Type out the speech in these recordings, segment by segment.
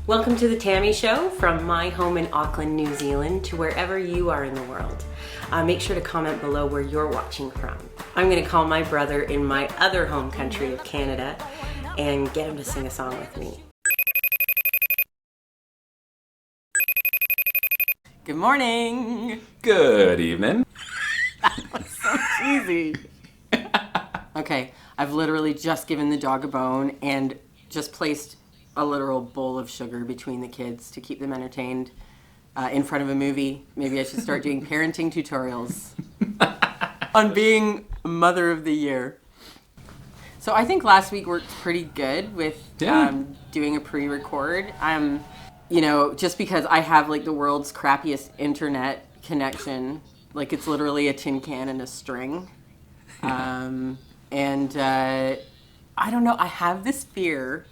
Welcome to the Tami Show, from my home in Auckland, New Zealand, to wherever you are in the world. Make sure to comment below where you're watching from. I'm going to call my brother in my other home country of Canada and get him to sing a song with me. Good morning. Good evening. That was so cheesy. Okay, I've literally just given the dog a bone and just placed a literal bowl of sugar between the kids to keep them entertained in front of a movie. Maybe I should start doing parenting tutorials on being Mother of the Year. So I think last week worked pretty good with doing a pre-record. You know, just because I have like the world's crappiest internet connection, like it's literally a tin can and a string. I don't know, I have this fear.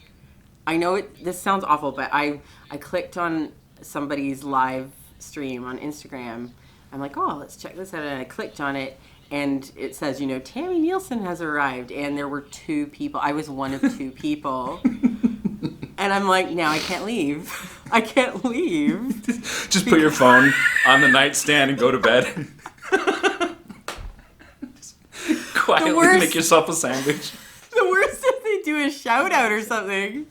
I know this sounds awful, but I clicked on somebody's live stream on Instagram. I'm like, oh, let's check this out. And I clicked on it, and it says, you know, Tami Neilson has arrived. And there were 2 people. I was one of 2 people. And I'm like, now I can't leave. I can't leave. Just put your phone on the nightstand and go to bed. Just quietly make yourself a sandwich. The worst if they do a shout out or something.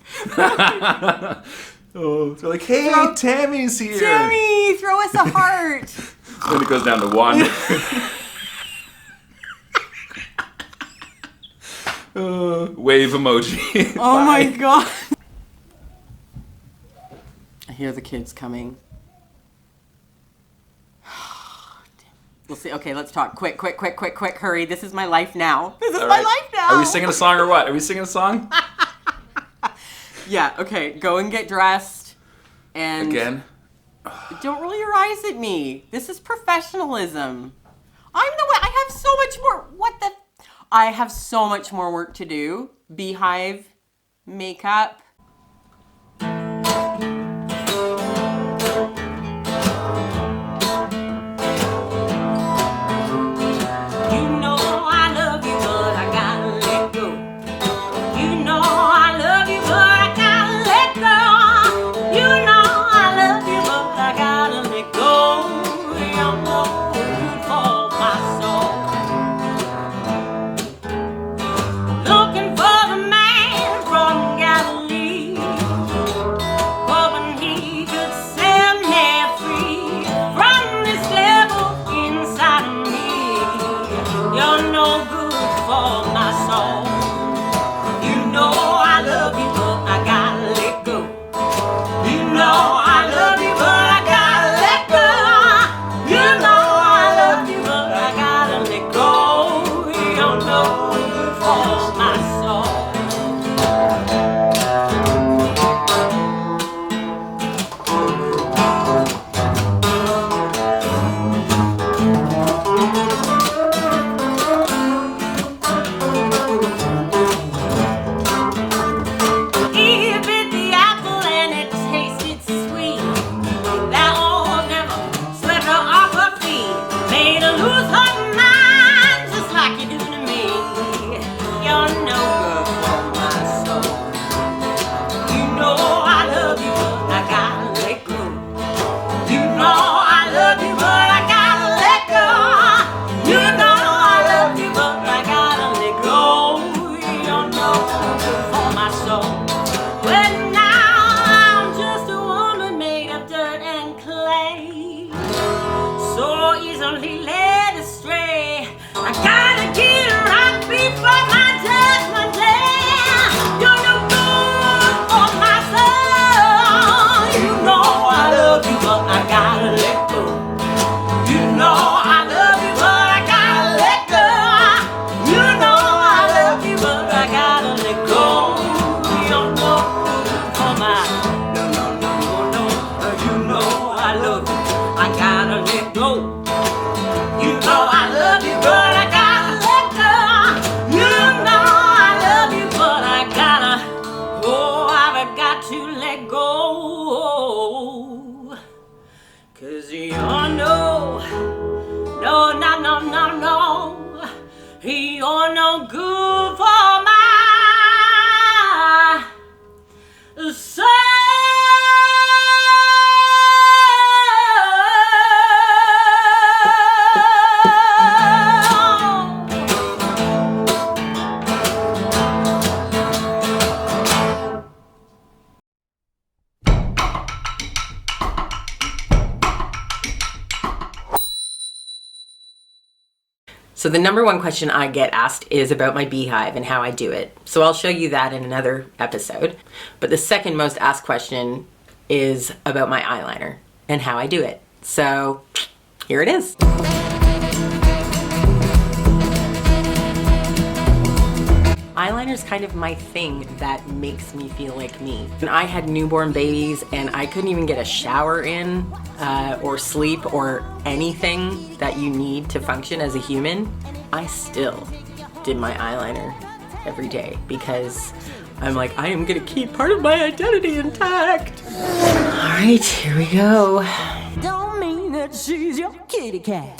Oh, they're like, hey, Tammy's here. Tami, throw us a heart. Then it goes down to 1. Wave emoji. Oh my god. I hear the kids coming. We'll see. Okay, let's talk. Quick, hurry. This is my life now. This is my life now. Are we singing a song or what? Are we singing a song? Yeah, okay. Go and get dressed. And again? Don't roll your eyes at me. This is professionalism. I'm the one. I have so much more. I have so much more work to do. Beehive, makeup. You're no good for my soul. So the number one question I get asked is about my beehive and how I do it. So I'll show you that in another episode. But the second most asked question is about my eyeliner and how I do it. So here it is. Eyeliner is kind of my thing that makes me feel like me. When I had newborn babies and I couldn't even get a shower in or sleep or anything that you need to function as a human, I still did my eyeliner every day because I'm like, I am gonna keep part of my identity intact. All right, here we go. Don't mean that she's your kitty cat.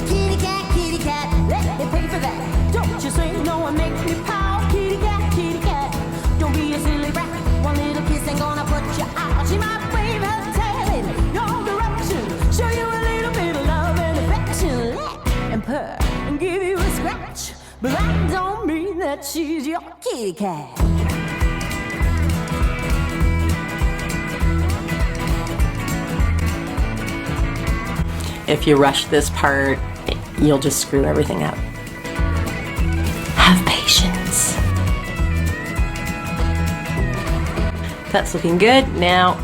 Kitty cat, let me pay for that. Don't you say no and make me pout. Kitty cat, don't be a silly rat. One little kiss ain't gonna put you out. She might wave her tail in your direction, show you a little bit of love and affection, lick and purr and give you a scratch. But that don't mean that she's your kitty cat. If you rush this part, you'll just screw everything up. Have patience. That's looking good. Now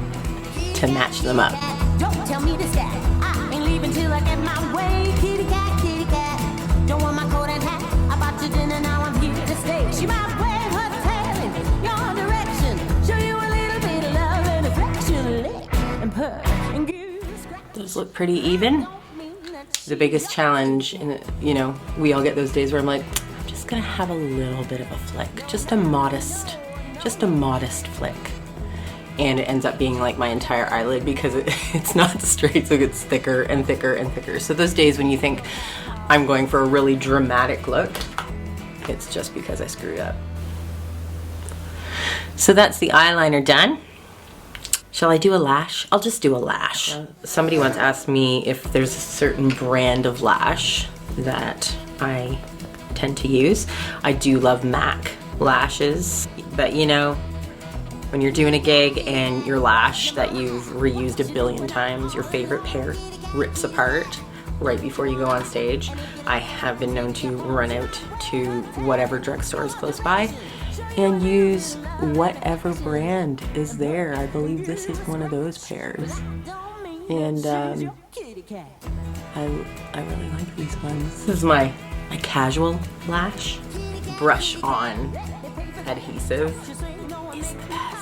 to match them up. Don't tell me to stop. I ain't leaving till I get my way. Kitty cat, don't want my coat and hat. I bought you dinner, now I'm here to stay. She might wave her tail in your direction, show you a little bit of love and affection, lick and purr and give you a scratch. Those look pretty even. The biggest challenge, you know, we all get those days where I'm like, I'm just gonna have a little bit of a flick, just a modest flick. And it ends up being like my entire eyelid because it's not straight, so it gets thicker and thicker and thicker. So those days when you think I'm going for a really dramatic look, it's just because I screwed up. So that's the eyeliner done. Shall I do a lash? I'll just do a lash. Somebody once asked me if there's a certain brand of lash that I tend to use. I do love MAC lashes, but you know, when you're doing a gig and your lash that you've reused a billion times, your favorite pair rips apart right before you go on stage, I have been known to run out to whatever drugstore is close by and use whatever brand is there. I believe this is one of those pairs. And I really like these ones. This is my casual lash. Brush on adhesive is the best.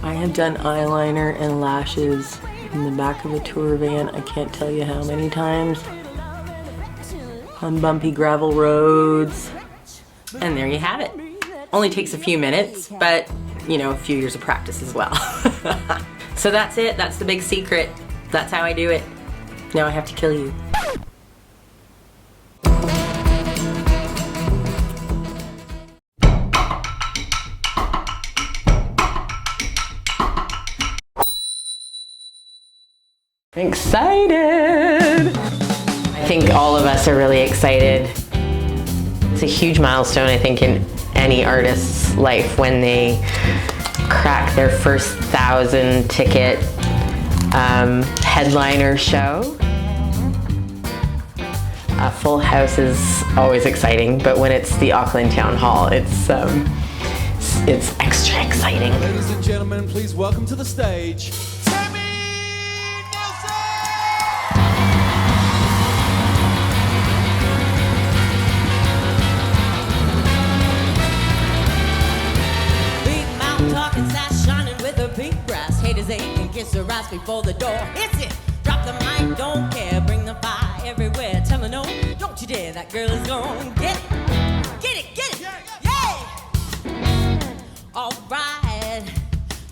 I have done eyeliner and lashes in the back of a tour van, I can't tell you how many times, on bumpy gravel roads. And there you have it. Only takes a few minutes, but you know, a few years of practice as well. So that's it, that's the big secret. That's how I do it. Now I have to kill you. Excited! I think all of us are really excited. It's a huge milestone, I think, in any artist's life when they crack their first 1,000 ticket headliner show. A full house is always exciting, but when it's the Auckland Town Hall, it's extra exciting. Ladies and gentlemen, please welcome to the stage, Tami, Neilson! Big mouth talking, sash shining with her pink brass. Haters ache and kiss her ass before the door hits it. Drop the mic, don't care, bring the fire everywhere. Tell her no, don't you dare, that girl is gonna get it. Get it, get it, yeah! Alright,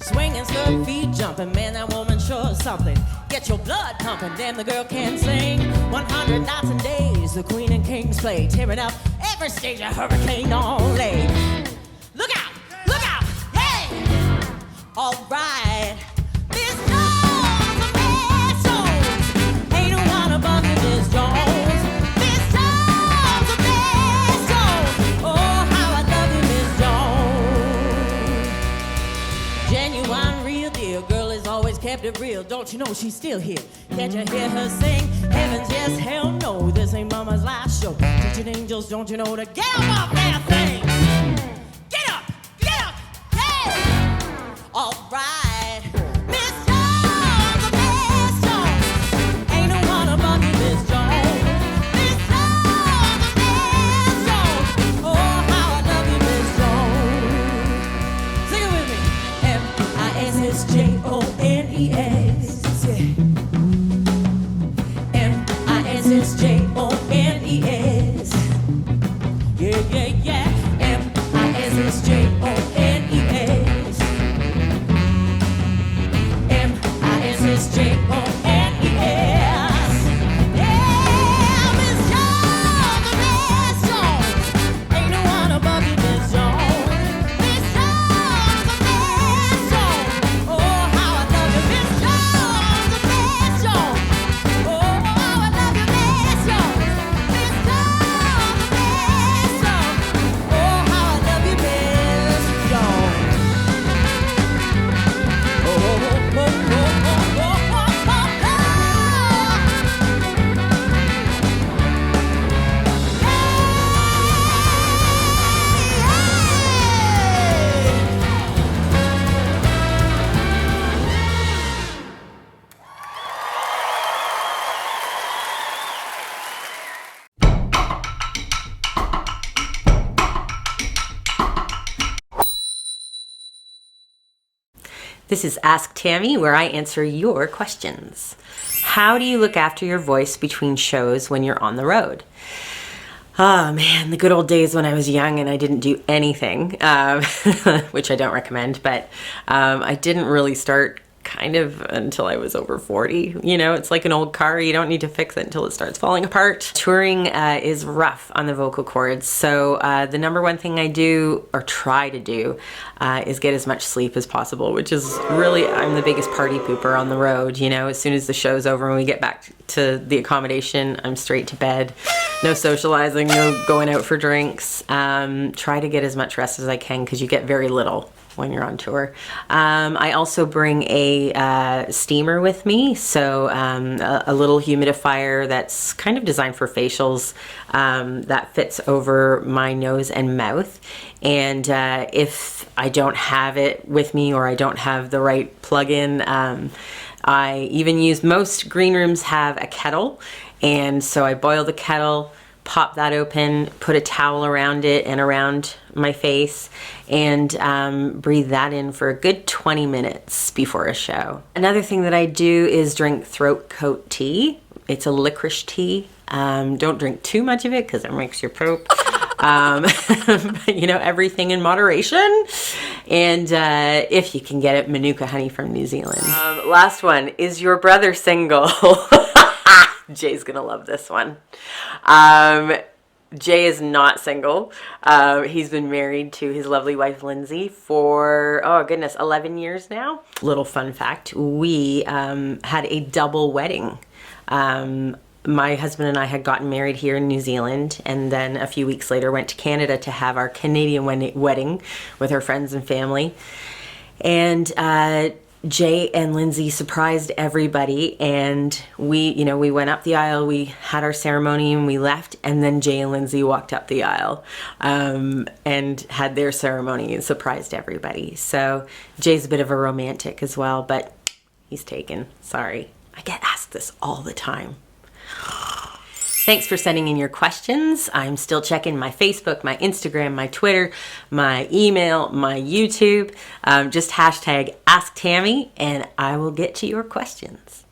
swinging, skirt, feet jumping, man, that woman sure is something. Get your blood pumping, damn, the girl can sing. 100 nights and days, the queen and kings play, tearing up every stage of hurricane all day. Look out, hey! Alright, Miss Jones, Miss Jones, ain't no one above you, Miss Jones. Miss Jones, Miss Jones, oh, how I love you, Miss Jones. Genuine, real deal, girl is always kept kept it real. Don't you know she's still here? Can't you hear her sing? Heavens, yes, hell no. This ain't mama's last show. Teaching angels, don't you know to get up off that thing? Get up, yeah! All right. Miss Jones, Miss Jones. Ain't no one above you, Miss Jones. Miss Jones, Miss Jones. Oh, how I love you, Miss Jones. Sing it with me. M-I-S-S-J-O-N-E-S. M-I-S-S-J-O-N-E-S. Yeah, yeah, yeah. M-I-S-S-J-O-N-E-S. M-I-S-S-J-O-N-E-S. Yeah, Miss Jones, Miss Jones. Ain't no one above you, Miss Jones. Miss Jones, Miss Jones. Oh, how I love you, Miss Jones, Miss Jones. Oh, how I love you, Miss Jones. Miss Jones, Miss Jones. Oh, how I love you, Miss Jones. Oh, oh, oh, oh, oh, oh, oh, oh, oh. This is Ask Tami, where I answer your questions. How do you look after your voice between shows when you're on the road? Oh man, the good old days when I was young and I didn't do anything, which I don't recommend, but I didn't really start kind of until I was over 40. You know, it's like an old car. You don't need to fix it until it starts falling apart. Touring is rough on the vocal cords. So the number one thing I do or try to do is get as much sleep as possible, which is really, I'm the biggest party pooper on the road. You know, as soon as the show's over and we get back to the accommodation, I'm straight to bed. No socializing, no going out for drinks. Try to get as much rest as I can because you get very little when you're on tour. I also bring a steamer with me, so a little humidifier that's kind of designed for facials that fits over my nose and mouth. And if I don't have it with me or I don't have the right plug-in, I even use, most green rooms have a kettle, and so I boil the kettle, pop that open, put a towel around it and around my face, and breathe that in for a good 20 minutes before a show. Another thing that I do is drink throat coat tea. It's a licorice tea. Don't drink too much of it because it makes you poop. But, you know, everything in moderation. And if you can get it, Manuka honey from New Zealand. Last one, is your brother single? Jay's gonna love this one. Jay is not single. He's been married to his lovely wife Lindsay for, oh goodness, 11 years now. Little fun fact, we had a double wedding. My husband and I had gotten married here in New Zealand, and then a few weeks later went to Canada to have our Canadian wedding with our friends and family. And Jay and Lindsay surprised everybody, and we went up the aisle, we had our ceremony, and we left, and then Jay and Lindsay walked up the aisle and had their ceremony and surprised everybody. So Jay's a bit of a romantic as well, but he's taken. Sorry. I get asked this all the time. Thanks for sending in your questions. I'm still checking my Facebook, my Instagram, my Twitter, my email, my YouTube. Just hashtag Ask Tami, and I will get to your questions.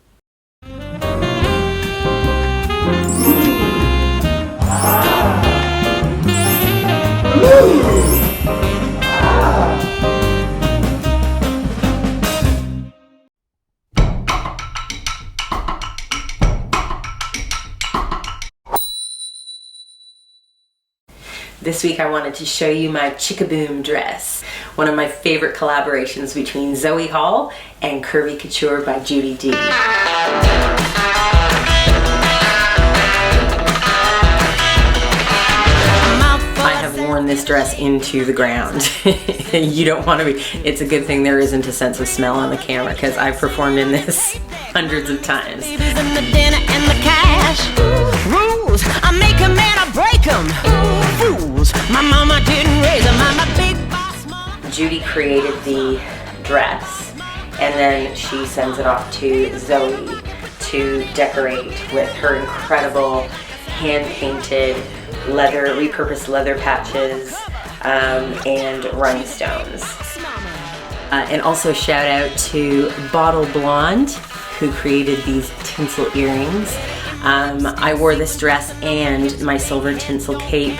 This week I wanted to show you my CHICKABOOM dress, one of my favorite collaborations between Zoe Hall and Curvy Couture by Judy D. I have worn this dress into the ground. You don't want to be, it's a good thing there isn't a sense of smell on the camera because I've performed in this hundreds of times. And the dinner and the cash. Rules, I make 'em and I break 'em. Fools, my mama didn't raise 'em. I'm a big boss mom. Judy created the dress and then she sends it off to Zoe to decorate with her incredible hand-painted leather, repurposed leather patches and rhinestones. And also shout out to Bottle Blonde who created these tinsel earrings. I wore this dress and my silver tinsel cape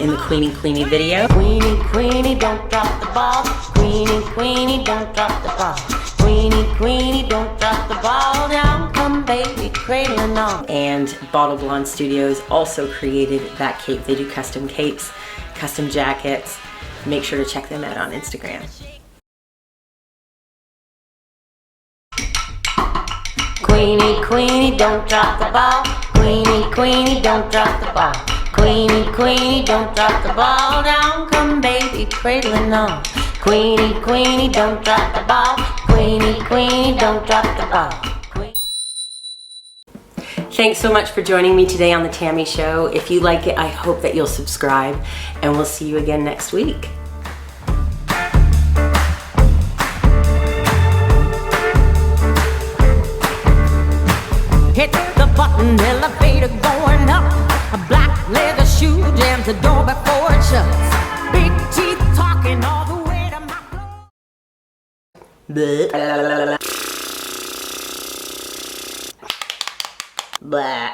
in the Queenie Queenie video. Queenie, Queenie, don't drop the ball. Queenie, Queenie, don't drop the ball. Queenie, Queenie, don't drop the ball. Down come baby, cradling on. And Bottle Blonde Studios also created that cape. They do custom capes, custom jackets. Make sure to check them out on Instagram. Queenie, Queenie, don't drop the ball. Queenie, Queenie, don't drop the ball. Queenie, Queenie, don't drop the ball. Down come baby, cradling on. Queenie, Queenie, don't drop the ball. Queenie, Queenie, don't drop the ball. Thanks so much for joining me today on the Tami Show. If you like it, I hope that you'll subscribe and we'll see you again next week. Hit the button, elevator going up. A black leather shoe jams the door before it shuts. Big teeth talking all the way to my Blah. Blah.